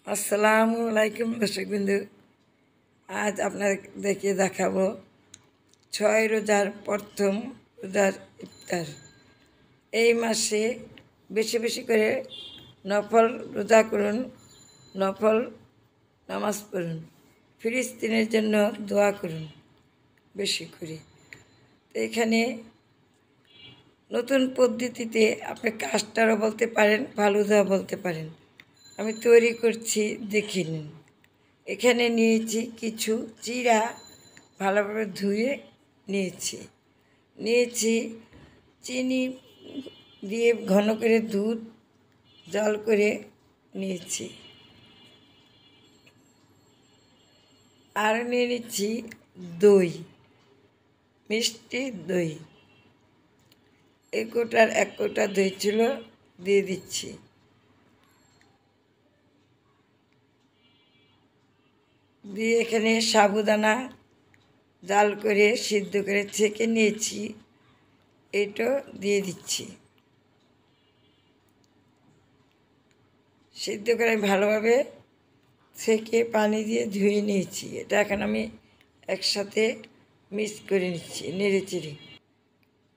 আসসালামু আলাইকুম দর্শকবৃন্দু। আজ আপনাদেরকে দেখাবো 6 রোজার প্রথম রোজার ইফতার। এই মাসে বেশি বেশি করে নফল রোজা করুন, নফল নামাজ পড়ুন, ফিলিস্তিনের জন্য দোয়া করুন বেশি করে। তো এখানে নতুন পদ্ধতিতে আপনি কাস্টারও বলতে পারেন, ফালুদা বলতে পারেন। আমি তৈরি করছি, দেখে নিন। এখানে নিয়েছি কিছু চিড়া, ভালোভাবে ধুয়ে নিয়েছি চিনি দিয়ে ঘন করে দুধ জল করে নিয়েছি। আর নিয়ে নিচ্ছি দই, মিষ্টি দই। এক কোটা দই ছিল, দিয়ে দিচ্ছি। দিয়ে এখানে সাবুদানা জাল করে সিদ্ধ করে ছেঁকে নিয়েছি, এটা দিয়ে দিচ্ছি। সিদ্ধ করে আমি ভালোভাবে ছেঁকে পানি দিয়ে ধুয়ে নিয়েছি। এটা এখন আমি একসাথে মিক্স করে নিচ্ছি, নেড়ে চেড়ে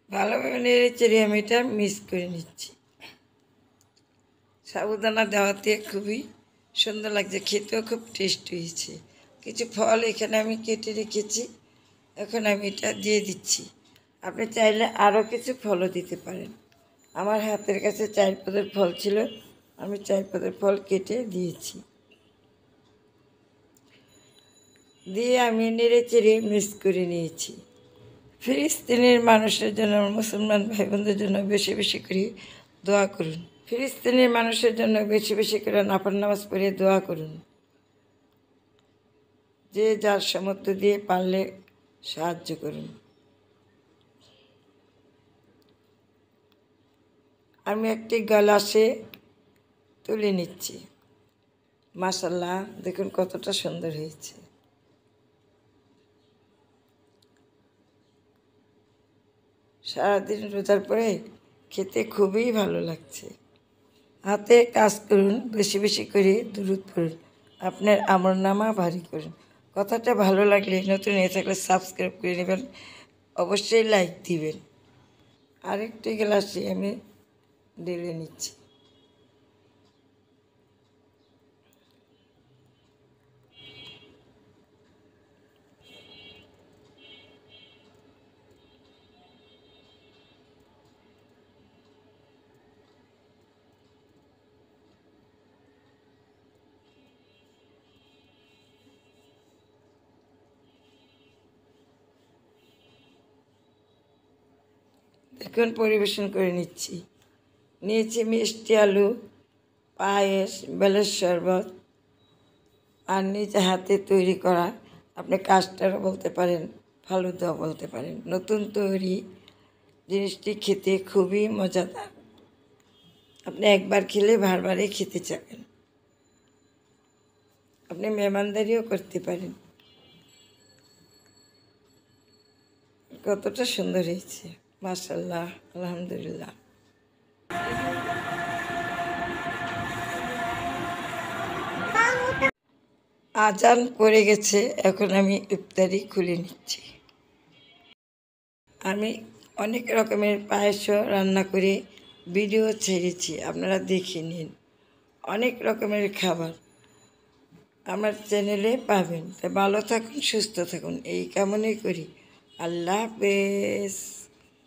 ভালোভাবে নেড়ে চেড়ে আমি এটা মিক্স করে নিচ্ছি। সাবুদানা দেওয়াতে খুবই সুন্দর লাগছে, খেতেও খুব টেস্ট হয়েছে। কিছু ফল এখানে আমি কেটে রেখেছি, এখন আমি এটা দিয়ে দিচ্ছি। আপনি চাইলে আরও কিছু ফলও দিতে পারেন। আমার হাতের কাছে 4 পদের ফল ছিল, আমি 4 পদের ফল কেটে দিয়েছি। দিয়ে আমি নেড়ে চেড়ে মিক্স করে নিয়েছি। ফিলিস্তিনের মানুষের জন্য, মুসলমান ভাই বোনদের জন্য বেশি বেশি করে দোয়া করুন। ফিলিস্তিনের মানুষের জন্য বেশি বেশি করে নফল নামাজ পড়ে দোয়া করুন। যে যার সামর্থ্য দিয়ে পারলে সাহায্য করুন। আমি একটি গ্লাসে তুলে নিচ্ছি। মাশাআল্লাহ, দেখুন কতটা সুন্দর হয়েছে। সারাদিন রোজার পরে খেতে খুবই ভালো লাগছে। হাতে কাজ করুন, বেশি বেশি করে দুরূদ পড়ুন, আপনার আমলনামা ভারী করুন। কথাটা ভালো লাগলে, নতুন হয়ে থাকলে সাবস্ক্রাইব করে নেবেন, অবশ্যই লাইক দিবেন। আরেকটি গ্লাসে আমি ঢেলে নিচ্ছি। দেখুন পরিবেশন করে নিয়েছি মিষ্টি আলু, পায়েস, বেলের শরবত, আর নিজে হাতে তৈরি করা, আপনি কাস্টারও বলতে পারেন, ফালুদাও বলতে পারেন। নতুন তৈরি জিনিসটি খেতে খুবই মজাদার। আপনি একবার খেলে বারবারই খেতে চাবেন। আপনি মেহমানদারিও করতে পারেন। কতটা সুন্দর হয়েছে, মাশাআল্লাহ, আলহামদুলিল্লাহ। আজান পড়ে গেছে, এখন আমি ইফতারি খুলে নিচ্ছি। আমি অনেক রকমের পায়েসও রান্না করে ভিডিও ছেড়েছি, আপনারা দেখে নিন। অনেক রকমের খাবার আমার চ্যানেলে পাবেন। তাই ভালো থাকুন, সুস্থ থাকুন, এই কামনাই করি। আল্লাহ হাফেজ।